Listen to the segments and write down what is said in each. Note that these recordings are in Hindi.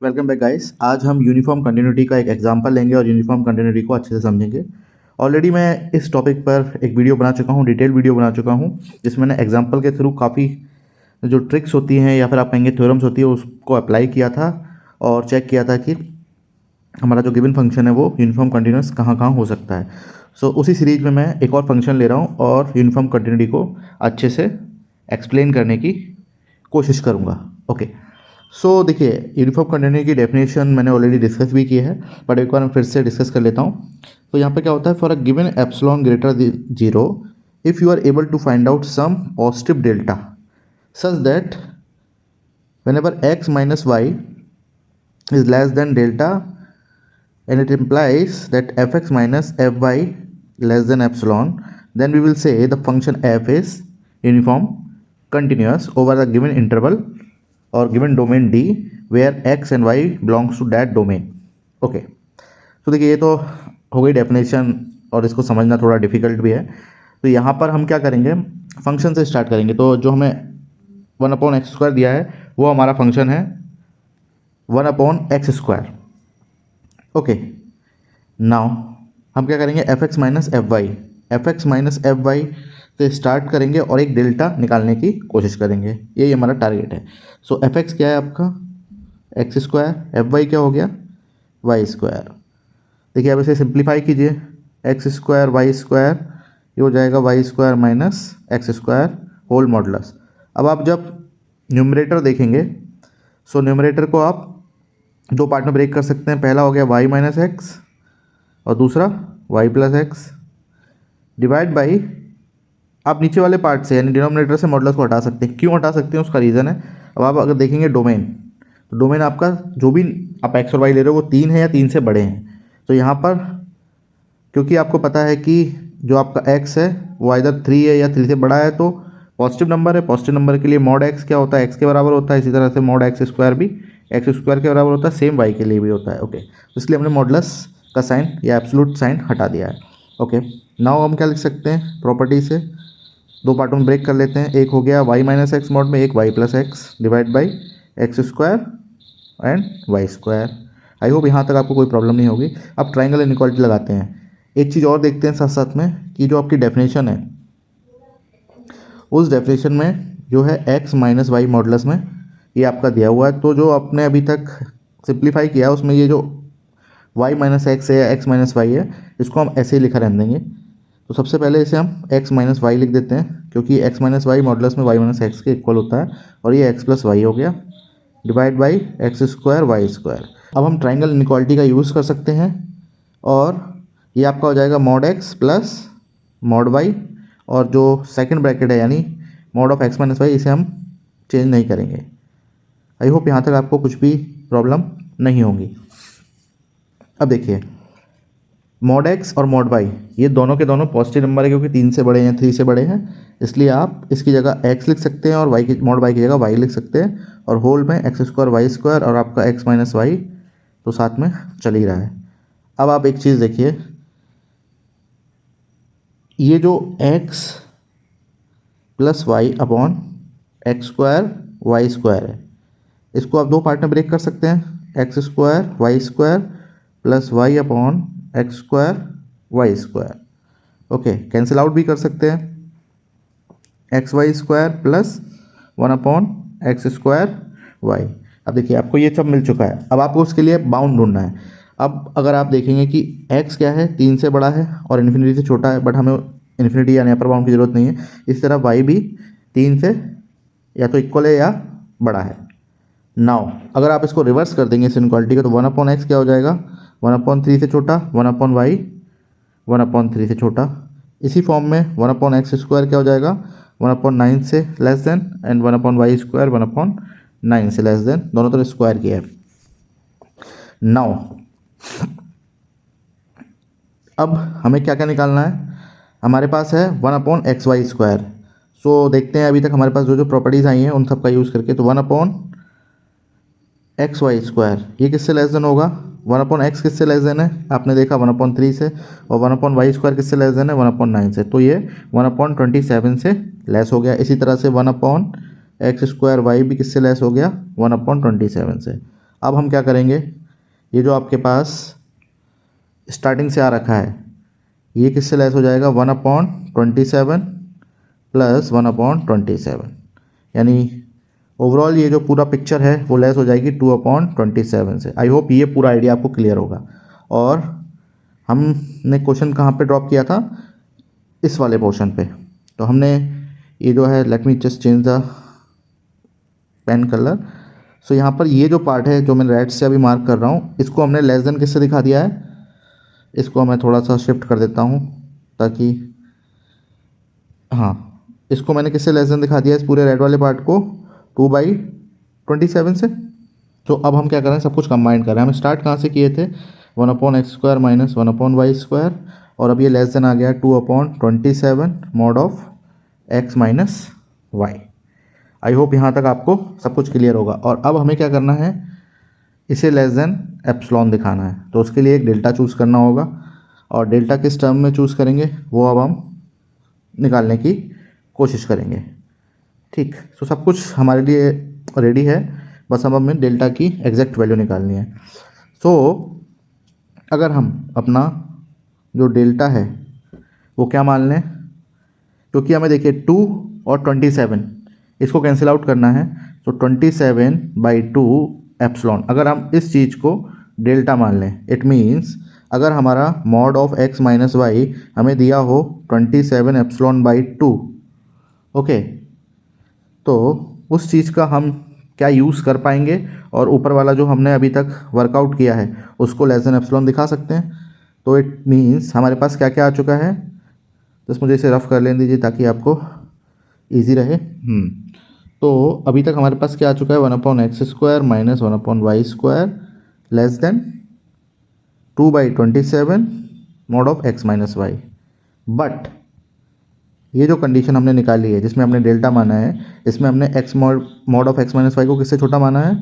Welcome back guys. आज हम यूनिफॉर्म कंटिन्यूटी का एक एग्जांपल लेंगे और यूनिफॉर्म कंटिन्यूटी को अच्छे से समझेंगे। ऑलरेडी मैं इस टॉपिक पर एक वीडियो बना चुका हूँ, डिटेल वीडियो बना चुका हूँ, जिसमें मैंने एग्जांपल के थ्रू काफ़ी जो ट्रिक्स होती हैं या फिर आप कहेंगे थ्योरम्स होती है उसको अप्लाई किया था और चेक किया था कि हमारा जो गिवन फंक्शन है वो यूनिफॉर्म कंटिन्यूस कहाँ कहाँ हो सकता है। सो उसी सीरीज में मैं एक और फंक्शन ले रहा हूँ और यूनिफॉर्म कंटिन्यूटी को अच्छे से एक्सप्लेन करने की कोशिश करूँगा। ओके, सो देखिए, यूनिफॉर्म कंटिन्यूटी की डेफिनेशन मैंने ऑलरेडी डिस्कस भी की है, बट एक बार मैं फिर से डिस्कस कर लेता हूँ। तो यहाँ पे क्या होता है, for a given epsilon greater 0 if you are able to find out some positive delta such that whenever x minus y is less than delta, and it implies that fx minus fy less than epsilon, then we will say the function f is uniform continuous over the given interval or given domain D where x and y belongs to that domain. Okay, तो देखिए ये तो हो गई डेफिनेशन और इसको समझना थोड़ा डिफिकल्ट भी है। तो यहाँ पर हम क्या करेंगे, फंक्शन से स्टार्ट करेंगे। तो जो हमें 1/x² दिया है वो हमारा फंक्शन है 1/x²। ओके, नाउ हम क्या करेंगे, fx माइनस एफ वाई से स्टार्ट करेंगे और एक डेल्टा निकालने की कोशिश करेंगे। यही हमारा टारगेट है। सो fx क्या है आपका x², fy क्या हो गया y²। देखिए अब इसे सिंप्लीफाई कीजिए, x² y² ये हो जाएगा y² minus x² whole modulus. अब आप जब न्यूमरेटर देखेंगे, सो न्यूमरेटर को आप दो पार्ट में ब्रेक कर सकते हैं। पहला हो गया y माइनस एक्स और दूसरा y plus x divide by, आप नीचे वाले पार्ट से यानी डिनोमिनेटर से मॉडुलस को हटा सकते हैं। क्यों हटा सकते हैं उसका रीज़न है। अब आप अगर देखेंगे डोमेन, तो डोमेन आपका जो भी आप एक्स और वाई ले रहे हो वो 3 है या 3 से बड़े हैं। तो यहाँ पर क्योंकि आपको पता है कि जो आपका x है वो इधर 3 है या 3 से बड़ा है, तो पॉजिटिव नंबर है। पॉजिटिव नंबर के लिए मॉड x क्या होता है, x के बराबर होता है। इसी तरह से मॉड x² भी x² के बराबर होता है, सेम y के लिए भी होता है। ओके, तो इसलिए हमने मॉडुलस का साइन या एब्सोल्यूट साइन हटा दिया है। ओके, नाउ हम क्या लिख सकते हैं, प्रॉपर्टी से दो पार्टों में ब्रेक कर लेते हैं। एक हो गया y माइनस एक्स मॉड में, एक y plus x divide by x² and y²। I hope यहाँ तक आपको कोई प्रॉब्लम नहीं होगी। अब ट्राइंगल इनइक्वालिटी लगाते हैं। एक चीज़ और देखते हैं साथ साथ में कि जो आपकी डेफिनेशन है उस डेफिनेशन में जो है x माइनस वाई मॉडुलस में ये आपका दिया हुआ है। तो जो आपने अभी तक सिंप्लीफाई किया उसमें ये जो y माइनस एक्स है या x माइनस वाई है, इसको हम ऐसे ही लिखा रहने देंगे। तो सबसे पहले इसे हम x माइनस वाई लिख देते हैं, क्योंकि x माइनस वाई मॉडुलस में y माइनस एक्स के इक्वल होता है, और ये x प्लस वाई हो गया डिवाइड बाई x² y²। अब हम ट्राइंगल इनइक्वालिटी का यूज़ कर सकते हैं और ये आपका हो जाएगा mod x plus mod y, और जो सेकंड ब्रैकेट है यानी mod of x minus Y इसे हम चेंज नहीं करेंगे। आई होप यहाँ तक आपको कुछ भी प्रॉब्लम नहीं होगी। अब देखिए, मॉड x और मॉड y ये दोनों के दोनों पॉजिटिव नंबर है, क्योंकि 3 से बड़े हैं 3 से बड़े हैं, इसलिए आप इसकी जगह x लिख सकते हैं और y की मॉड y की जगह y लिख सकते हैं, और होल में x² y² और आपका x माइनस वाई तो साथ में चल ही रहा है। अब आप एक चीज़ देखिए, ये जो x plus Y upon x² y² है, इसको आप दो पार्ट में ब्रेक कर सकते हैं। x² y² plus Y upon x² y²। Okay, cancel out भी कर सकते हैं, xy² प्लस 1/x² y। अब देखिए आपको ये सब मिल चुका है। अब आपको उसके लिए बाउंड ढूंढना है। अब अगर आप देखेंगे कि x क्या है, 3 से बड़ा है और इन्फिनिटी से छोटा है, बट हमें इन्फिनिटी यानी अपर बाउंड की ज़रूरत नहीं है। इस तरह y भी 3 से या तो इक्वल है या बड़ा है। नाउ अगर आप इसको रिवर्स कर देंगे इस इनइक्वालिटी का, तो 1/x क्या हो जाएगा, 1/3 से छोटा, 1/y 1/3 से छोटा। इसी फॉर्म में 1/x² क्या हो जाएगा, 1/9 से लेस देन, एंड 1/y² 1/9 से लेस देन, दोनों तरफ स्क्वायर किया है। नाउ अब हमें क्या क्या निकालना है, हमारे पास है 1/xy²। सो देखते हैं अभी तक हमारे पास जो जो प्रॉपर्टीज़ आई हैं उन सब का यूज़ करके। तो 1/xy² ये किससे लेस देन होगा, 1/x किससे लेस देन है, आपने देखा 1/3 से, और 1/y² किससे लेस देन है, 1/9 से। तो ये 1/27 से लेस हो गया। इसी तरह से 1/x² y भी किससे लेस हो गया, 1/27 से। अब हम क्या करेंगे, ये जो आपके पास स्टार्टिंग से आ रखा है ये किससे लेस हो जाएगा, 1/27 प्लस 1/27, यानी ओवरऑल ये जो पूरा पिक्चर है वो लेस हो जाएगी 2/27 से। आई होप ये पूरा आइडिया आपको क्लियर होगा। और हमने क्वेश्चन कहाँ पे ड्रॉप किया था, इस वाले पोर्शन पे। तो हमने ये जो है, let me just change the pen colour. So यहाँ पर ये जो पार्ट है जो मैं रेड से अभी मार्क कर रहा हूँ, इसको हमने लेस देन किससे दिखा दिया है, इसको मैं थोड़ा सा शिफ्ट कर देता हूँ ताकि, हाँ, इसको मैंने किससे लेस देन दिखा दिया, इस पूरे रेड वाले पार्ट को 2/27 से। तो अब हम क्या कर रहे हैं, सब कुछ कंबाइन कर रहे हैं। हम स्टार्ट कहाँ से किए थे, 1/x² माइनस 1/y², और अब ये लेस देन आ गया 2/27 mod of x minus Y. I hope यहाँ तक आपको सब कुछ क्लियर होगा। और अब हमें क्या करना है, इसे लेस देन एप्सिलॉन दिखाना है, तो उसके लिए एक डेल्टा चूज़ करना होगा। और डेल्टा किस टर्म में चूज़ करेंगे वो अब हम निकालने की कोशिश करेंगे। ठीक, तो सब कुछ हमारे लिए रेडी है, बस अब हमें डेल्टा की एग्जैक्ट वैल्यू निकालनी है। सो अगर हम अपना जो डेल्टा है वो क्या मान लें, क्योंकि हमें देखिए 2 और 27 इसको कैंसिल आउट करना है, तो 27/2 एप्सिलॉन। अगर हम इस चीज़ को डेल्टा मान लें, इट मीन्स अगर हमारा mod of x minus Y हमें दिया हो 27/2, ओके, तो उस चीज़ का हम क्या यूज़ कर पाएंगे, और ऊपर वाला जो हमने अभी तक वर्कआउट किया है उसको लेस देन एप्सिलॉन दिखा सकते हैं। तो इट मीन्स हमारे पास क्या क्या आ चुका है, बस मुझे इसे रफ कर लेने दीजिए ताकि आपको ईजी रहे। तो अभी तक हमारे पास क्या आ चुका है, 1/x² minus 1/y² less than 2/27 mod of x minus Y. But ये जो कंडीशन हमने निकाली है जिसमें हमने डेल्टा माना है, इसमें हमने x mod of x minus Y को किससे छोटा माना है,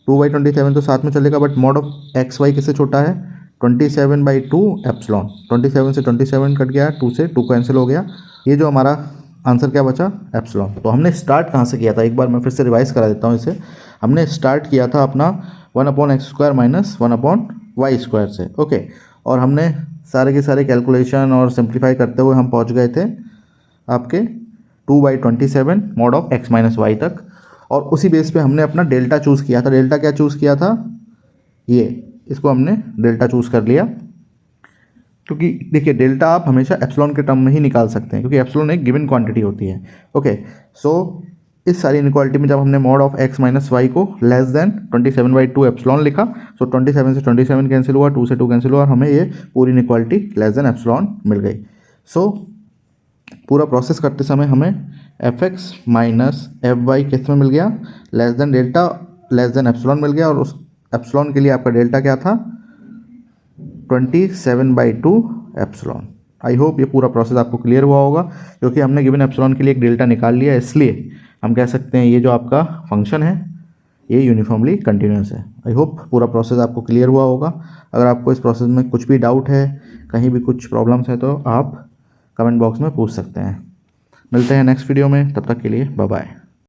2/27 तो साथ में चलेगा, but mod of X Y किससे छोटा है, 27/2 एप्सिलॉन। 27 से 27 कट गया, 2 से 2 कैंसिल हो गया, ये जो हमारा आंसर क्या बचा, एप्सिलॉन। तो हमने स्टार्ट कहाँ से किया था, एक बार मैं फिर से रिवाइज करा देता हूँ इसे। हमने स्टार्ट किया था अपना 1/x² माइनस 1/y² से, ओके। और हमने सारे के सारे कैलकुलेशन और सिंप्लीफाई करते हुए हम पहुँच गए थे आपके 2/27 mod of x minus Y तक। और उसी बेस पे हमने अपना डेल्टा चूज़ किया था। डेल्टा क्या चूज़ किया था, ये, इसको हमने डेल्टा चूज़ कर लिया, क्योंकि देखिए डेल्टा आप हमेशा एप्सिलॉन के टर्म में ही निकाल सकते हैं, क्योंकि एप्सिलॉन एक गिवन क्वांटिटी होती है, ओके। सो इस सारी इनक्वालिटी में जब हमने mod of x minus Y को लेस देन 27/2 एप्सिलॉन लिखा, सो 27 से 27 कैंसिल हुआ, 2 से 2 कैंसिल हुआ, और हमें ये पूरी इनक्वालिटी लेस देन एप्सिलॉन मिल गई। सो पूरा प्रोसेस करते समय हमें fx माइनस fy किस में मिल गया, less than delta less than epsilon मिल गया, और उस एप्सिलॉन के लिए आपका डेल्टा क्या था, 27/2 एप्सिलॉन। आई होप ये पूरा प्रोसेस आपको क्लियर हुआ होगा, क्योंकि हमने गिवन एप्सिलॉन के लिए एक डेल्टा निकाल लिया, इसलिए हम कह सकते हैं ये जो आपका फंक्शन है ये यूनिफॉर्मली कंटिन्यूस है। आई होप पूरा प्रोसेस आपको क्लियर हुआ होगा। अगर आपको इस प्रोसेस में कुछ भी डाउट है, कहीं भी कुछ प्रॉब्लम्स है, तो आप कमेंट बॉक्स में पूछ सकते हैं। मिलते हैं नेक्स्ट वीडियो में, तब तक के लिए बाय बाय।